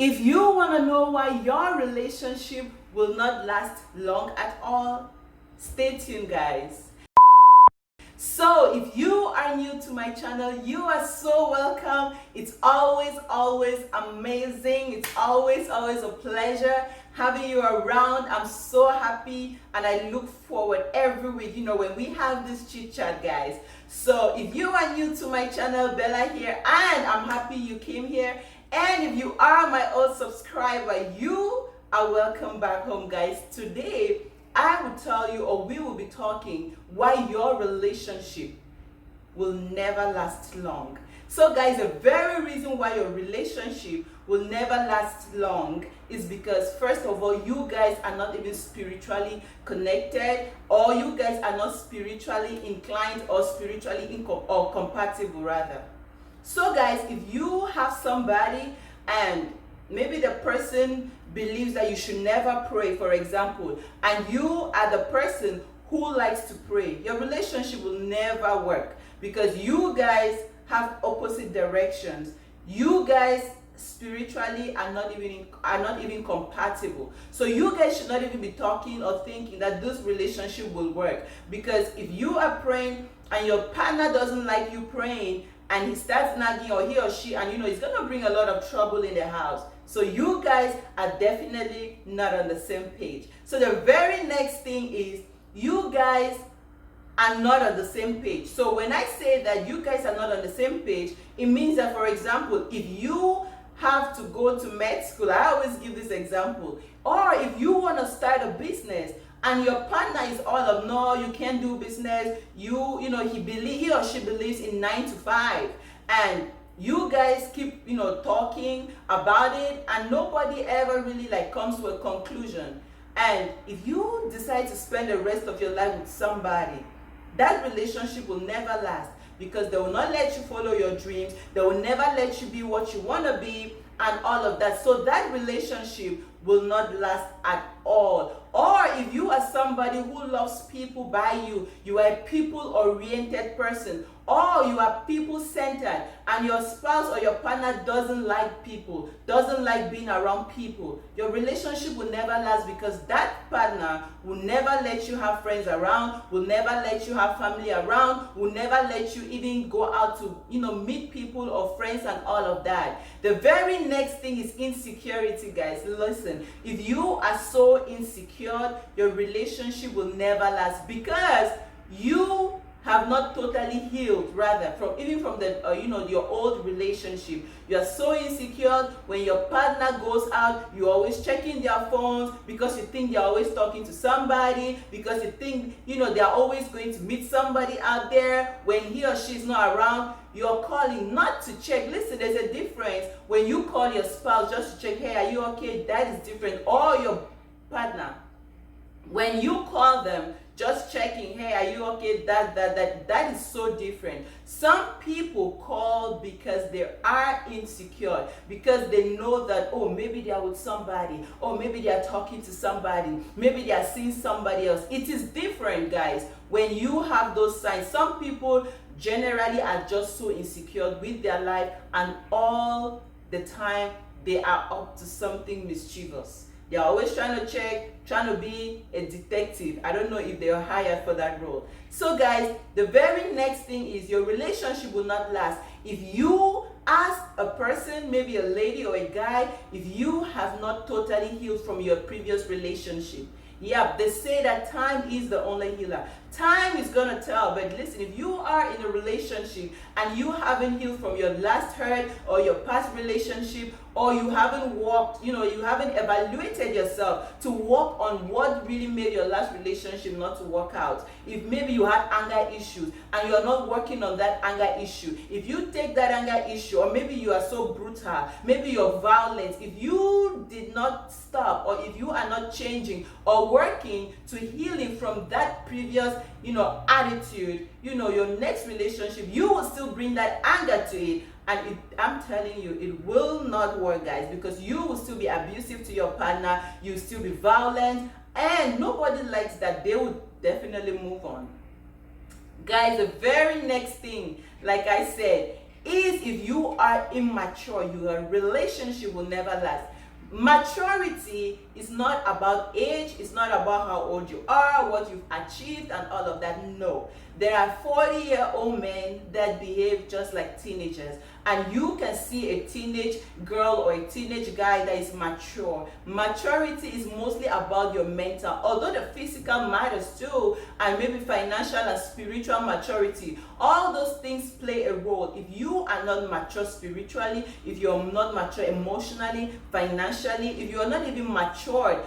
If you want to know why your relationship will not last long at all, stay tuned, guys. So if you are new to my channel, you are so welcome. It's always amazing. It's always a pleasure having you around. I'm so happy and I look forward every week, when we have this chit chat, guys. So if you are new to my channel, Bella here, and I'm happy you came here. And if you are my old subscriber, you are welcome back home, guys. Today I will tell you, or we will be talking, why your relationship will never last long. So guys, the very reason why your relationship will never last long is because, first of all, you guys are not even spiritually connected, or you guys are not spiritually inclined or spiritually or compatible rather. So guys, if you have somebody and maybe the person believes that you should never pray, for example, and you are the person who likes to pray, your relationship will never work because you guys have opposite directions. You guys spiritually are not even compatible. So you guys should not even be talking or thinking that this relationship will work, because if you are praying and your partner doesn't like you praying, and he starts nagging, or he or she, and it's gonna bring a lot of trouble in the house. So you guys are definitely not on the same page. So the very next thing is, you guys are not on the same page. So when I say that you guys are not on the same page, it means that, for example, if you have to go to med school, I always give this example, or if you want to start a business and your partner is all of, no, you can't do business, he or she believes in 9 to 5, and you guys keep talking about it and nobody ever really comes to a conclusion. And if you decide to spend the rest of your life with somebody, that relationship will never last, because they will not let you follow your dreams, they will never let you be what you want to be, and all of that. So that relationship will not last at all. Or if you are somebody who loves people by you are a people-oriented person, or you are people-centered, and your spouse or your partner doesn't like people, doesn't like being around people, your relationship will never last, because that partner will never let you have friends around, will never let you have family around, will never let you even go out to meet people or friends and all of that. The very next thing is insecurity, guys. Listen, if you are so insecure, your relationship will never last, because you have not totally healed, rather, from the your old relationship. You are so insecure. When your partner goes out, you're always checking their phones because you think they're always talking to somebody, because you think they're always going to meet somebody out there. When he or she is not around, you're calling not to check. Listen, there's a difference when you call your spouse just to check, hey, are you okay? That is different. Or your partner, when you call them just checking, hey, are you okay? That is so different. Some people call because they are insecure, because they know that, oh, maybe they are with somebody, or maybe they are talking to somebody, maybe they are seeing somebody else. It is different, guys, when you have those signs. Some people generally are just so insecure with their life, and all the time they are up to something mischievous. They're always trying to check, trying to be a detective. I don't know if they are hired for that role. So guys, the very next thing is, your relationship will not last if you, as a person, maybe a lady or a guy, if you have not totally healed from your previous relationship. Yeah, they say that time is the only healer. Time is gonna tell, but listen, if you are in a relationship and you haven't healed from your last hurt or your past relationship, or you haven't walked, you haven't evaluated yourself to work on what really made your last relationship not to work out. If maybe you had anger issues and you're not working on that anger issue, if you take that anger issue, or maybe you are so brutal, maybe you're violent, if you did not stop, or if you are not changing or working to healing from that previous attitude, your next relationship, you will still bring that anger to it, and I'm telling you, it will not work, guys, because you will still be abusive to your partner, you will still be violent, and nobody likes that. They would definitely move on. Guys, the very next thing, like I said, is if you are immature, your relationship will never last. Maturity is not about age, it's not about how old you are, what you've achieved and all of that. No, there are 40-year-old men that behave just like teenagers, and you can see a teenage girl or a teenage guy that is mature. Maturity is mostly about your mental, although the physical matters too, and maybe financial and spiritual maturity. All those things play a role. If you are not mature spiritually, if you're not mature emotionally, financially, if you're not even matured,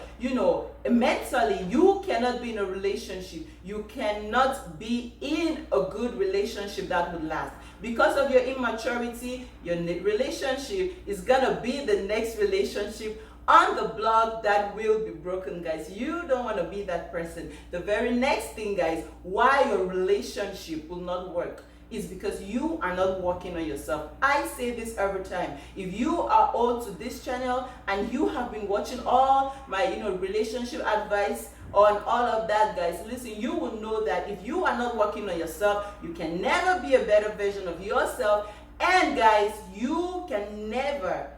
mentally, you cannot be in a relationship. You cannot be in a good relationship that would last. Because of your immaturity, your relationship is gonna be the next relationship on the block that will be broken, guys. You don't want to be that person. The very next thing, guys, why your relationship will not work is because you are not working on yourself. I say this every time. If you are old to this channel and you have been watching all my relationship advice on all of that, guys, listen, you will know that if you are not working on yourself, you can never be a better version of yourself. And guys, you can never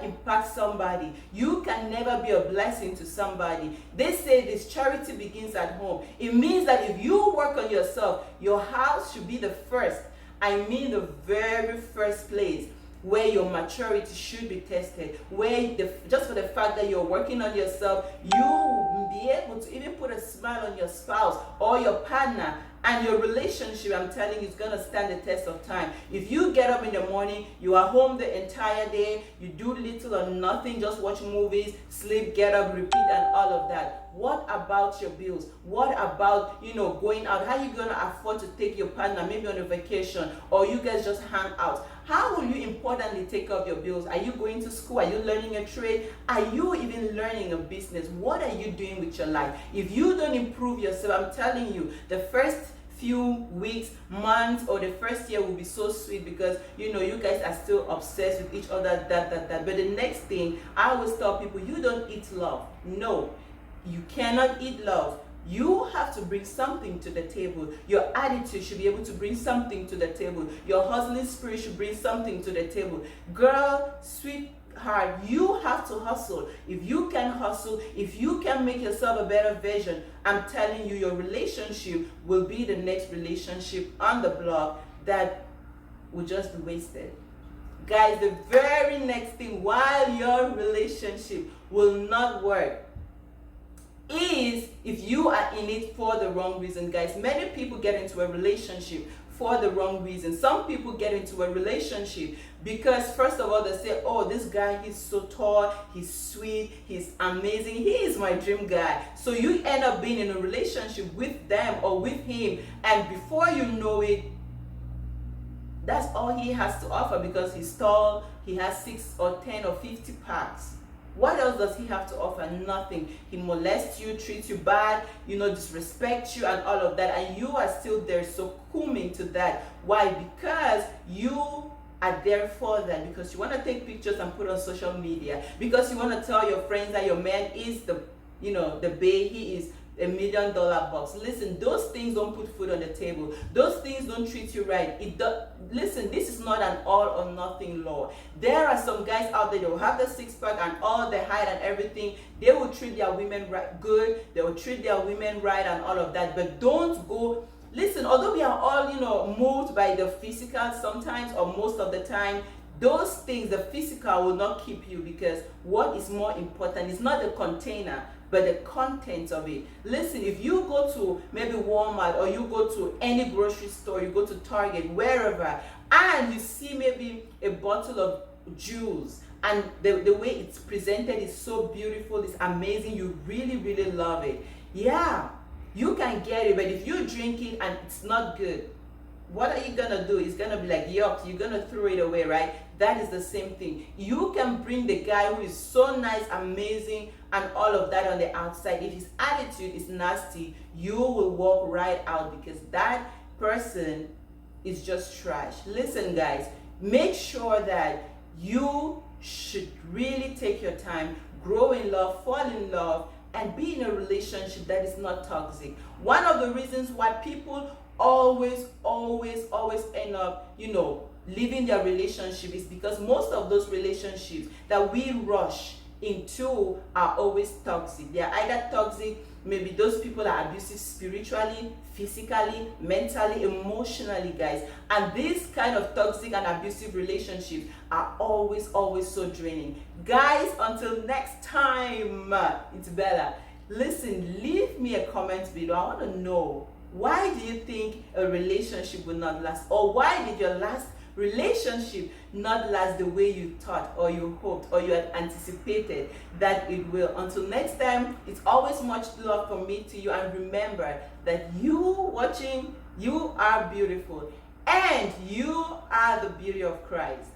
impact somebody. You can never be a blessing to somebody. They say this, charity begins at home. It means that if you work on yourself, your house should be the first. I mean the very first place where your maturity should be tested, where just for the fact that you're working on yourself, you will be able to even put a smile on your spouse or your partner, and your relationship, I'm telling you, is going to stand the test of time. If you get up in the morning, you are home the entire day, you do little or nothing, just watch movies, sleep, get up, repeat, and all of that. What about your bills? What about, going out? How are you going to afford to take your partner maybe on a vacation, or you guys just hang out? How will you importantly take care of your bills? Are you going to school? Are you learning a trade? Are you even learning a business? What are you doing with your life? If you don't improve yourself, I'm telling you, the first few weeks, months, or the first year will be so sweet because you guys are still obsessed with each other, that. But the next thing, I always tell people, you don't eat love. No, you cannot eat love. You have to bring something to the table. Your attitude should be able to bring something to the table. Your hustling spirit should bring something to the table. Girl, sweetheart, you have to hustle. If you can hustle, if you can make yourself a better version, I'm telling you, your relationship will be the next relationship on the block that will just be wasted. Guys, the very next thing, while your relationship will not work, is if you are in it for the wrong reason. Guys, many people get into a relationship for the wrong reason. Some people get into a relationship because first of all they say, oh, this guy, he's so tall, he's sweet, he's amazing, he is my dream guy. So you end up being in a relationship with them or with him, and before you know it, that's all he has to offer because he's tall, he has 6 or 10 or 50 packs. What else does he have to offer? Nothing. He molests you, treats you bad, disrespects you and all of that, and you are still there succumbing to that. Why? Because you are there for that, because you want to take pictures and put on social media, because you want to tell your friends that your man is the bae, he is $1 million box. Listen, those things don't put food on the table. Those things don't treat you right. Listen, this is not an all or nothing law. There are some guys out there that will have the six-pack and all the height and everything. They will treat their women right, good. They will treat their women right and all of that. But don't go. Listen, although we are all, moved by the physical sometimes or most of the time, those things, the physical, will not keep you, because what is more important is not the container, but the content of it. Listen, if you go to maybe Walmart or you go to any grocery store, you go to Target, wherever, and you see maybe a bottle of juice, and the way it's presented is so beautiful, it's amazing, you really, really love it. Yeah, you can get it, but if you drink it and it's not good, what are you gonna do? It's gonna be like, yuck, you're gonna throw it away, right? That is the same thing. You can bring the guy who is so nice, amazing, and all of that on the outside. If his attitude is nasty, you will walk right out, because that person is just trash. Listen, guys, make sure that you should really take your time, grow in love, fall in love, and be in a relationship that is not toxic. One of the reasons why people always end up, leaving their relationship is because most of those relationships that we rush into are always toxic. They are either toxic, maybe those people are abusive spiritually, physically, mentally, emotionally, guys. And these kind of toxic and abusive relationships are always so draining. Guys, until next time, it's Bella. Listen, leave me a comment below. I want to know, why do you think a relationship will not last? Or why did your last relationship not last the way you thought or you hoped or you had anticipated that it will? Until next time, it's always much love from me to you, and remember that you watching, you are beautiful and you are the beauty of Christ.